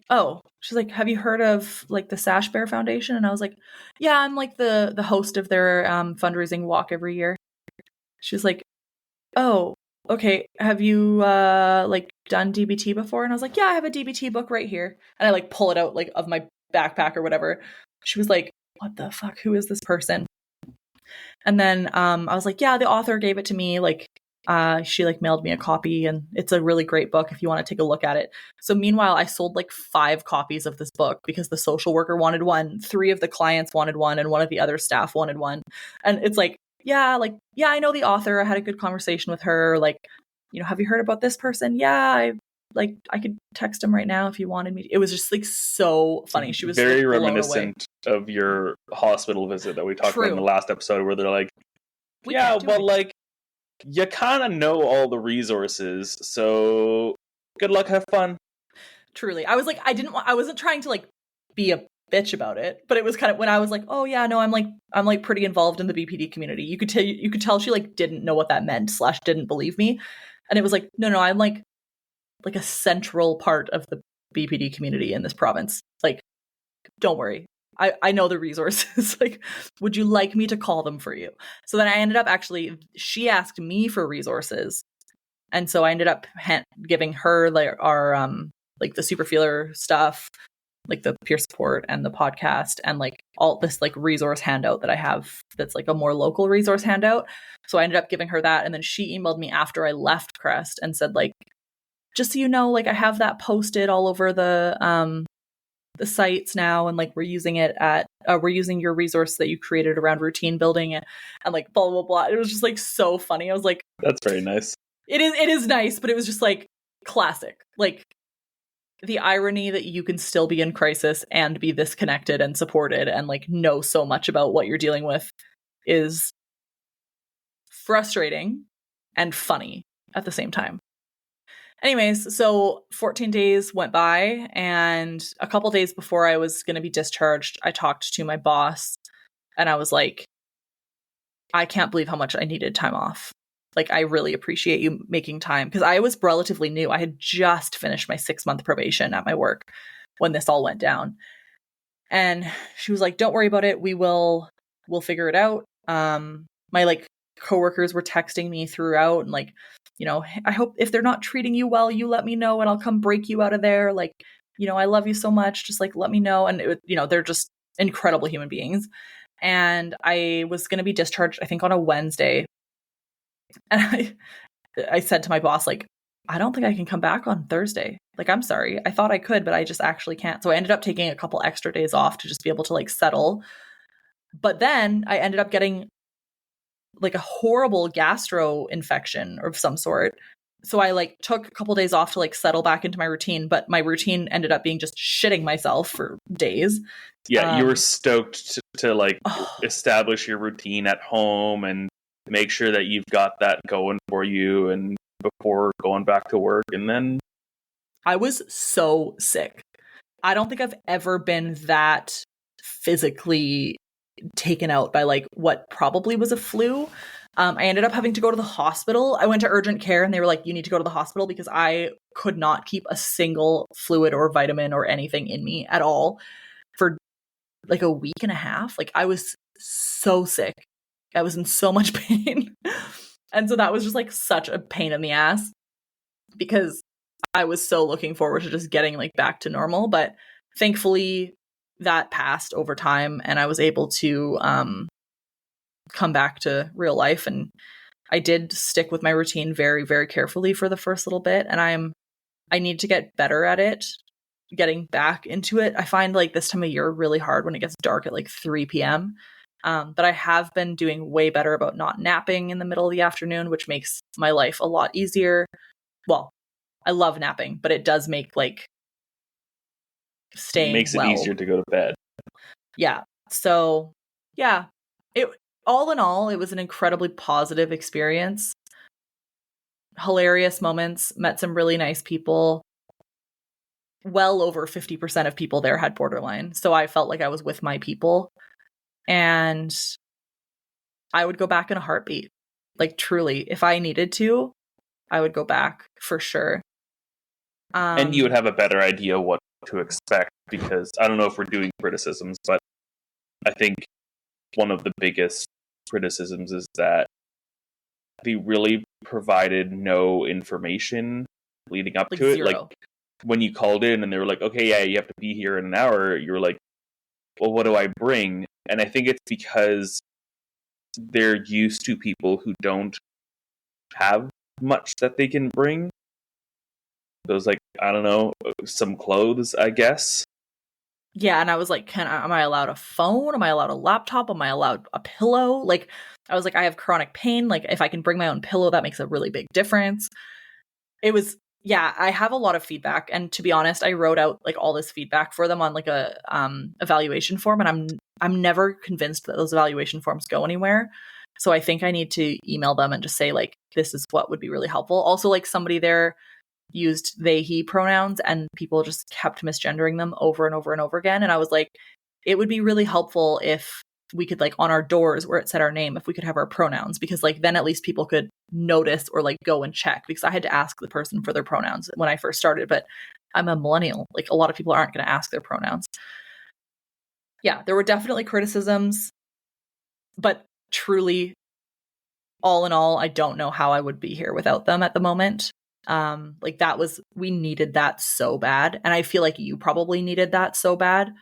oh, she's like, have you heard of like the Sash Bear Foundation? And I was like, yeah, I'm like the host of their fundraising walk every year. She's like, oh, okay. Have you like done DBT before? And I was like, yeah, I have a DBT book right here. And I like pull it out like of my backpack or whatever. She was like, what the fuck? Who is this person? And then I was like, yeah, the author gave it to me. Like she like mailed me a copy, and it's a really great book if you want to take a look at it. So meanwhile, I sold like 5 copies of this book because the social worker wanted one, 3 of the clients wanted one, and one of the other staff wanted one. And it's like, yeah, like, yeah, I know the author. I had a good conversation with her. Like, have you heard about this person? Yeah, I could text him right now if you wanted me. It was just like so funny. She was
Very
like blown away.
reminiscent of your hospital visit that we talked about in the
True.
last episode, where they're like,
We
yeah,
can't do
but
anything.
like, you kind of know all the resources, so good luck, have fun.
Truly. I was like, I wasn't trying to like be a bitch about it, but it was kind of when I was like, oh yeah, no, I'm like pretty involved in the BPD community. You could tell she like didn't know what that meant / didn't believe me. And it was like, no, I'm like a central part of the BPD community in this province. Like, don't worry. I know the resources. Like, would you like me to call them for you? So then I ended up she asked me for resources. And so I ended up giving her like our like the super feeler stuff, like the peer support and the podcast and like all this like resource handout that I have that's like a more local resource handout. So I ended up giving her that. And then she emailed me after I left CRESST and said, like, just so you know, like I have that posted all over the sites now, and like we're using your resource that you created around routine building and like blah blah blah. It was just like so funny. I was like,
That's very nice.
It is nice, but it was just like classic. Like the irony that you can still be in crisis and be this connected and supported and like know so much about what you're dealing with is frustrating and funny at the same time. Anyways, so 14 days went by, and a couple days before I was going to be discharged, I talked to my boss and I was like, I can't believe how much I needed time off. Like, I really appreciate you making time, because I was relatively new. I had just finished my 6-month probation at my work when this all went down. And she was like, don't worry about it. We'll figure it out. My like coworkers were texting me throughout and like, I hope if they're not treating you well, you let me know and I'll come break you out of there. Like, I love you so much. Just like, let me know. And they're just incredible human beings. And I was going to be discharged, I think on a Wednesday. And I said to my boss, like, I don't think I can come back on Thursday. Like, I'm sorry. I thought I could, but I just actually can't. So I ended up taking a couple extra days off to just be able to like settle. But then I ended up getting like a horrible gastro infection of some sort. So I like took a couple days off to like settle back into my routine, but my routine ended up being just shitting myself for days.
Yeah, you were stoked to like establish your routine at home and make sure that you've got that going for you and before going back to work. And then
I was so sick. I don't think I've ever been that physically taken out by like what probably was a flu. I ended up having to go to the hospital. I went to urgent care and they were like, you need to go to the hospital, because I could not keep a single fluid or vitamin or anything in me at all for like a week and a half. Like, I was so sick. I was in so much pain. And so that was just like such a pain in the ass, because I was so looking forward to just getting like back to normal. But thankfully that passed over time and I was able to come back to real life. And I did stick with my routine very, very carefully for the first little bit. And I need to get better at it, getting back into it. I find like this time of year really hard when it gets dark at like 3 p.m. But I have been doing way better about not napping in the middle of the afternoon, which makes my life a lot easier. Well, I love napping, but it does make like staying
makes it easier to go to bed.
Yeah. So, yeah. It all in all, it was an incredibly positive experience. Hilarious moments, met some really nice people. Well over 50% of people there had borderline. So I felt like I was with my people. And I would go back in a heartbeat. Like, truly, if I needed to, I would go back for sure.
And you would have a better idea what to expect, because I don't know if we're doing criticisms, but I think one of the biggest criticisms is that they really provided no information leading up to
zero.
it. Like, when you called in and they were like, okay, yeah, you have to be here in an hour, you were like, well, what do I bring? And I think it's because they're used to people who don't have much that they can bring. Those, like, I don't know, some clothes, I guess.
Yeah, and I was like, am I allowed a phone? Am I allowed a laptop? Am I allowed a pillow? Like, I was like, I have chronic pain. Like, if I can bring my own pillow, that makes a really big difference. It was, yeah, I have a lot of feedback. And to be honest, I wrote out like all this feedback for them on like a evaluation form. And I'm never convinced that those evaluation forms go anywhere. So I think I need to email them and just say like, this is what would be really helpful. Also, like somebody there used they, he pronouns and people just kept misgendering them over and over and over again. And I was like, it would be really helpful if we could like on our doors where it said our name, if we could have our pronouns, because like then at least people could notice or like go and check, because I had to ask the person for their pronouns when I first started, but I'm a millennial. Like a lot of people aren't going to ask their pronouns. Yeah, there were definitely criticisms, but truly, all in all, I don't know how I would be here without them at the moment. Like that was, we needed that so bad. And I feel like you probably needed that so bad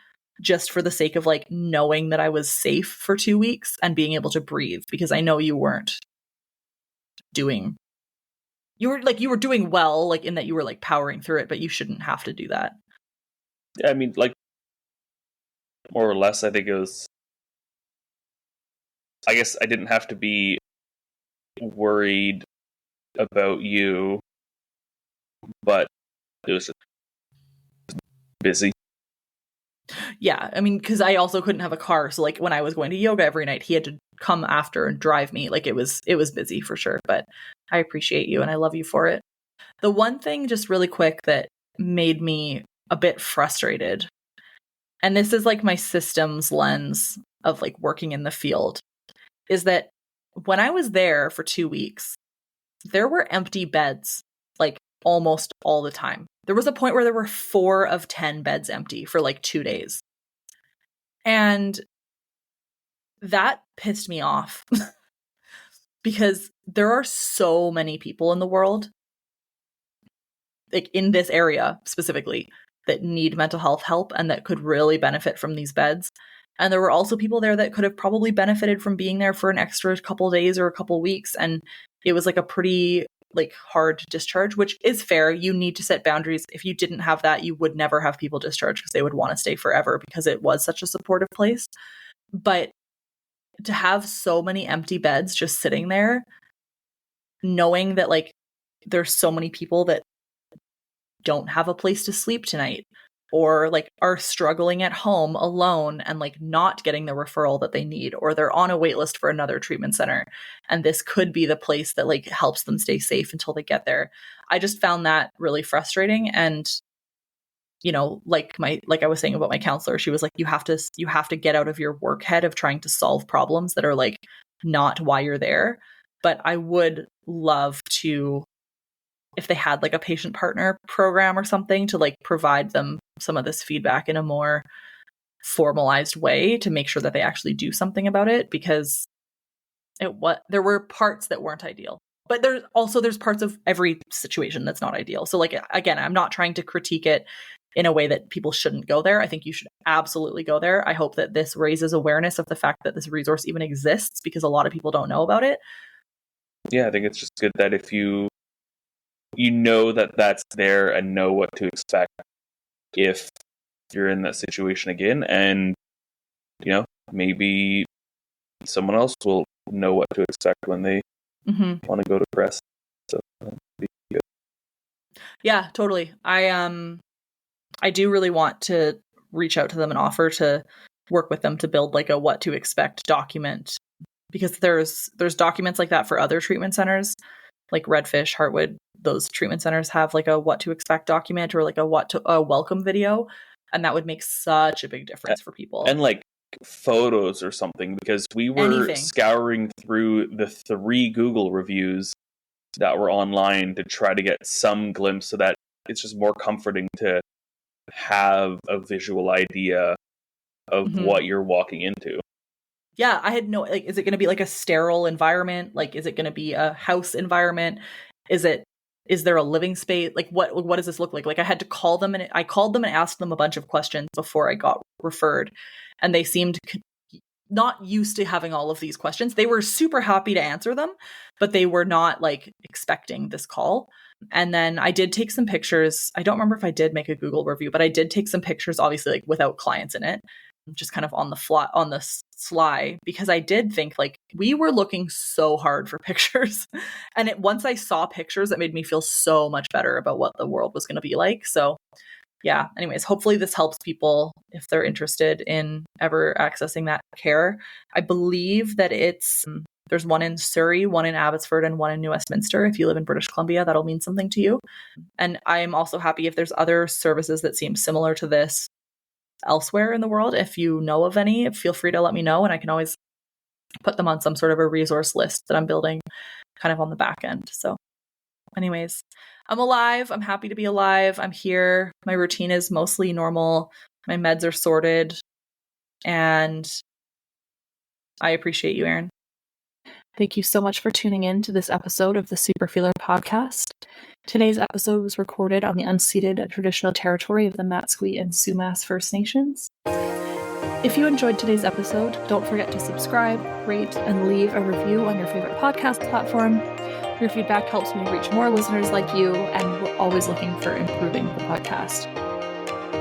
just for the sake of like knowing that I was safe for 2 weeks and being able to breathe, because I know you weren't doing, you were doing well, like in that you were like powering through it, but you shouldn't have to do that.
Yeah, I mean, like, more or less, I think it was, I guess I didn't have to be worried about you, but it was just busy.
Yeah, I mean, because I also couldn't have a car, so like when I was going to yoga every night, he had to come after and drive me. Like it was busy for sure, but I appreciate you and I love you for it. The one thing, just really quick, that made me a bit frustrated, and this is like my systems lens of like working in the field, is that when I was there for 2 weeks, there were empty beds like almost all the time. There was a point where there were 4 of 10 beds empty for like 2 days. And that pissed me off because there are so many people in the world, like in this area specifically, that need mental health help and that could really benefit from these beds. And there were also people there that could have probably benefited from being there for an extra couple days or a couple weeks. And it was like a pretty like hard discharge, which is fair. You need to set boundaries. If you didn't have that, you would never have people discharge because they would want to stay forever because it was such a supportive place. But to have so many empty beds just sitting there, knowing that like there's so many people that don't have a place to sleep tonight or like are struggling at home alone and like not getting the referral that they need, or they're on a wait list for another treatment center and this could be the place that like helps them stay safe until they get there. I just found that really frustrating. And you know, like I was saying about my counselor, she was like, you have to get out of your work head of trying to solve problems that are like not why you're there. But I would love to, if they had like a patient partner program or something, to like provide them some of this feedback in a more formalized way to make sure that they actually do something about it, because there were parts that weren't ideal. But there's parts of every situation that's not ideal. So like again, I'm not trying to critique it in a way that people shouldn't go there. I think you should absolutely go there. I hope that this raises awareness of the fact that this resource even exists, because a lot of people don't know about it.
Yeah, I think it's just good that if you know that that's there and know what to expect if you're in that situation again, and you know, maybe someone else will know what to expect when they want to go to CRESST. So be good.
Yeah, totally. I do really want to reach out to them and offer to work with them to build like a what to expect document, because there's documents like that for other treatment centers, like Redfish, Heartwood. Those treatment centers have like a what to expect document or like a welcome video, and that would make such a big difference for people.
And like photos or something, because we were scouring through the 3 Google reviews that were online to try to get some glimpse, so that it's just more comforting to have a visual idea of what you're walking into.
Yeah, I had no, like, is it going to be like a sterile environment? Like, is it going to be a house environment? Is there a living space? Like, what does this look like? Like, I had to call them, and I called them and asked them a bunch of questions before I got referred. And they seemed not used to having all of these questions. They were super happy to answer them, but they were not like expecting this call. And then I did take some pictures. I don't remember if I did make a Google review, but I did take some pictures, obviously, like without clients in it, just kind of on the sly, because I did think like we were looking so hard for pictures. And once I saw pictures, it made me feel so much better about what the world was going to be like. So yeah, anyways, hopefully this helps people if they're interested in ever accessing that care. I believe that there's one in Surrey, one in Abbotsford, and one in New Westminster. If you live in British Columbia, that'll mean something to you. And I am also happy if there's other services that seem similar to this elsewhere in the world. If you know of any, feel free to let me know, and I can always put them on some sort of a resource list that I'm building kind of on the back end. So anyways, I'm alive. I'm happy to be alive. I'm here. My routine is mostly normal. My meds are sorted. And I appreciate you, Erin. Thank you so much for tuning in to this episode of the Superfeeler podcast. Today's episode was recorded on the unceded and traditional territory of the Matsqui and Sumas First Nations. If you enjoyed today's episode, don't forget to subscribe, rate, and leave a review on your favorite podcast platform. Your feedback helps me reach more listeners like you, and we're always looking for improving the podcast.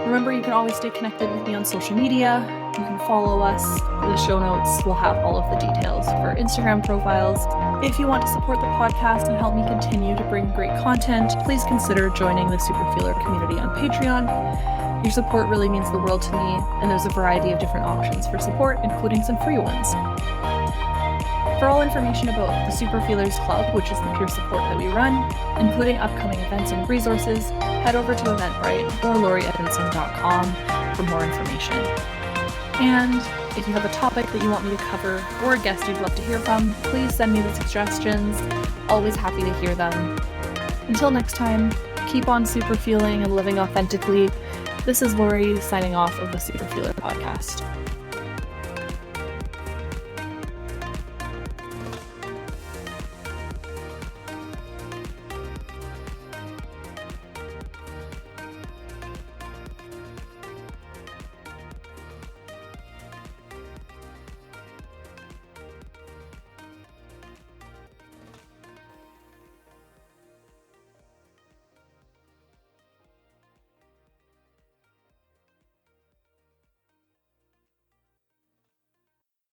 Remember, you can always stay connected with me on social media. You can follow us. The show notes will have all of the details for Instagram profiles. If you want to support the podcast and help me continue to bring great content, please consider joining the Superfeeler community on Patreon. Your support really means the world to me, and there's a variety of different options for support, including some free ones. For all information about the Superfeelers Club, which is the peer support that we run, including upcoming events and resources, head over to Eventbrite or laurieevanson.com for more information. And if you have a topic that you want me to cover or a guest you'd love to hear from, please send me the suggestions. Always happy to hear them. Until next time, keep on superfeeling and living authentically. This is Laurie signing off of the Superfeeler podcast.